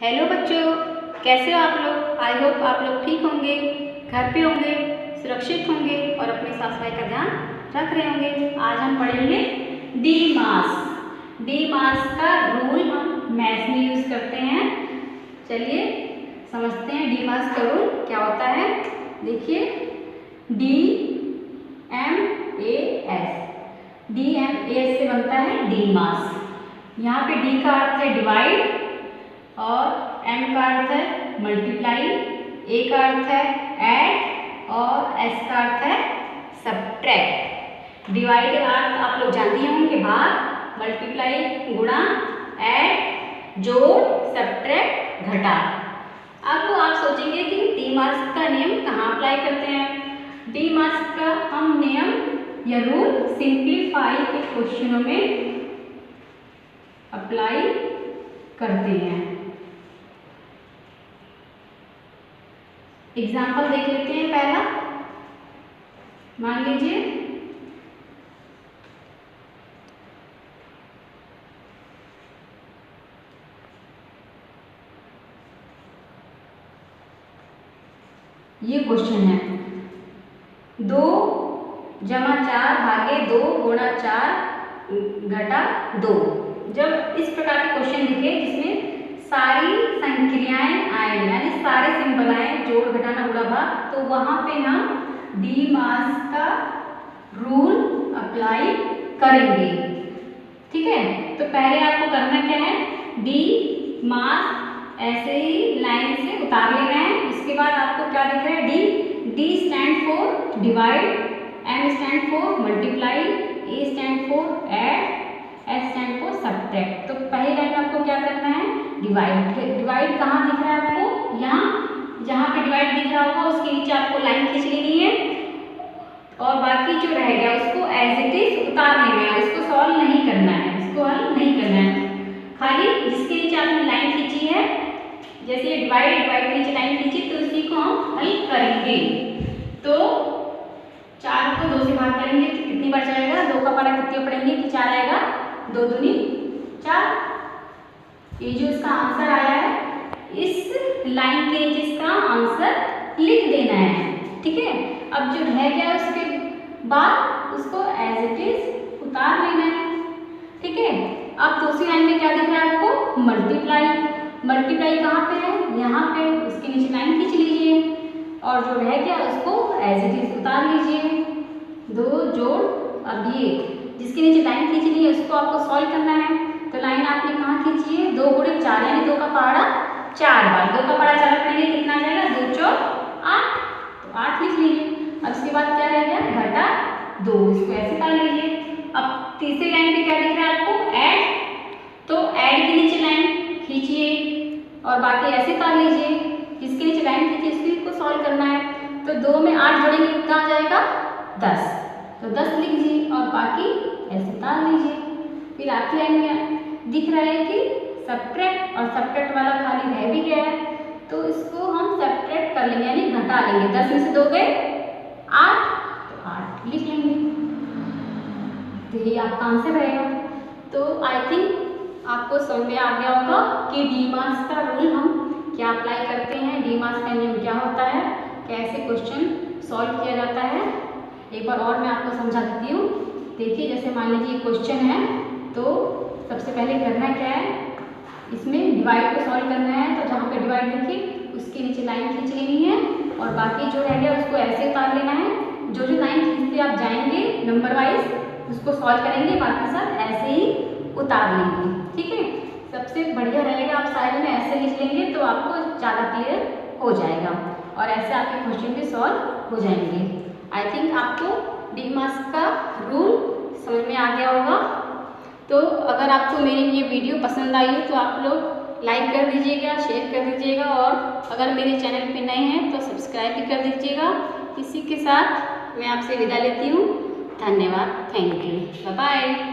Hello बच्चों, कैसे हो आप लोग। आई होप आप लोग ठीक होंगे, घर पे होंगे, सुरक्षित होंगे और अपनी साफ सफाई का ध्यान रख रहे होंगे। आज हम पढ़ेंगे डी मास। डी मास का रूल हम मैथ्स में यूज़ करते हैं। चलिए समझते हैं डी मास का रूल क्या होता है। देखिए D M A S, D M A S से बनता है डी मास। यहाँ पे डी का अर्थ है डिवाइड और एम का अर्थ है मल्टीप्लाई, ए का अर्थ है ऐड और एस का अर्थ है सब्ट्रैक्ट। डिवाइड का अर्थ आप लोग जानते होंगे भाग, मल्टीप्लाई गुणा, ऐड जोड़, सब्ट्रैक्ट घटा। अब आप सोचेंगे कि डी मास का नियम कहाँ अप्लाई करते हैं। डी मास का हम नियम या रूल सिंप्लीफाई के क्वेश्चनों में अप्लाई करते हैं। एग्जाम्पल देख लेते हैं। पहला मान लीजिए ये क्वेश्चन है 2 जमा 4 भागे 2 गुणा 4 घटा 2। जब इस प्रकार के क्वेश्चन दिखे जिसमें सारी संक्रियाएं आए यानी सारे सिंबल आए, जोड़ घटाना गुणा भाग, तो वहां पे हम डी मास का रूल अप्लाई करेंगे। ठीक है, तो पहले आपको करना क्या है, डी मास ऐसे ही लाइन से उतार लेना है। इसके बाद आपको क्या दिख रहा है, D, D stand for divide, M stand for multiply, A stand for add, S stand for subtract. तो पहली लाइन में आपको क्या करना है, डिवाइड। डिवाइड कहाँ दिख रहा है आपको, यहाँ जहाँ पे डिवाइड दिख रहा होगा उसके नीचे आपको लाइन खींच लेनी है और बाकी जो रह गया उसको एज इट इज उतार लेना है। उसको सॉल्व नहीं करना है, उसको हल नहीं करना है, खाली जिसके नीचे आपने लाइन खींची है, जैसे डिवाइड के नीचे लाइन खींची तो उसी को हम हल करेंगे। तो 4 को 2 से भाग करेंगे तो कितनी बार जाएगा, 2 का पारा कितने पढ़ेंगे कि 4 आएगा, 2 दूनी 4। ये जो इसका आंसर आया है इस लाइन के नीचे इसका आंसर लिख देना है। ठीक है, अब जो रह गया उसके बाद उसको एज इट इज उतार लेना है। ठीक है, अब दूसरी लाइन में क्या दिख रहा है आपको, मल्टीप्लाई। मल्टीप्लाई कहाँ पे है, यहाँ पे, उसके नीचे लाइन खींच लीजिए और जो रह गया उसको एज इट इज उतार लीजिए। 2 जोड़, अब ये जिसके नीचे लाइन खींच ली है उसको आपको सॉल्व करना है। तो लाइन आपने कहाँ खींची है, 2 गुणे 4 यानी 2 का पहाड़ा 4 बार, 2 का पहाड़ा 4 पढ़ेंगे कितना आ जाएगा, 2 चौक 8, तो 8 लिख लीजिए। अब इसके बाद क्या रह गया, घटा 2, इसको ऐसे कर लीजिए। अब तीसरी लाइन पे क्या दिख रहा है आपको, ऐड, तो ऐड के नीचे लाइन खींचिए और बाकी ऐसे कर लीजिए, जिसके नीचे लाइन खींचिए इसको सॉल्व करना है। तो 2 में 8 जोड़ेंगे कितना आ जाएगा, 10, तो 10 लीजिए और बाकी ऐसे तार लीजिए। फिर आखिरी लाइन में दिख रहा है कि सब्ट्रैक्ट, और सब्ट्रैक्ट वाला खाली रह भी गया है तो इसको हम सब्ट्रैक्ट कर लेंगे यानी घटा लेंगे। 10 में से 2 गए 8, तो 8 लिख लेंगे, तो ये आपका आंसर रहेगा। तो आई थिंक आपको समझ में आ गया होगा कि डी मास का रूल हम क्या अप्लाई करते हैं, डी मास का नियम क्या होता है, कैसे क्वेश्चन सॉल्व किया जाता है। एक बार और मैं आपको समझा देती हूँ। देखिए जैसे मान लीजिए क्वेश्चन है तो सबसे पहले करना क्या है, इसमें डिवाइड को सॉल्व करना है। तो जहाँ पे डिवाइड लिखी उसके नीचे लाइन खींच लेनी है और बाकी जो रह गया उसको ऐसे उतार लेना है। जो जो लाइन खींचते आप जाएंगे नंबर वाइज उसको सॉल्व करेंगे, बाकी सब ऐसे ही उतार लेंगे। ठीक है, सबसे बढ़िया रहेगा आप साइड में ऐसे लिख लेंगे तो आपको ज़्यादा क्लियर हो जाएगा और ऐसे आपके क्वेश्चन भी सॉल्व हो जाएंगे। आई थिंक आपको डी मास का रूल समझ में आ गया होगा। तो अगर आपको मेरी ये वीडियो पसंद आई हो तो आप लोग लाइक कर दीजिएगा, शेयर कर दीजिएगा और अगर मेरे चैनल पे नए हैं तो सब्सक्राइब भी कर दीजिएगा। इसी के साथ मैं आपसे विदा लेती हूँ। धन्यवाद, थैंक यू, बाय बाय।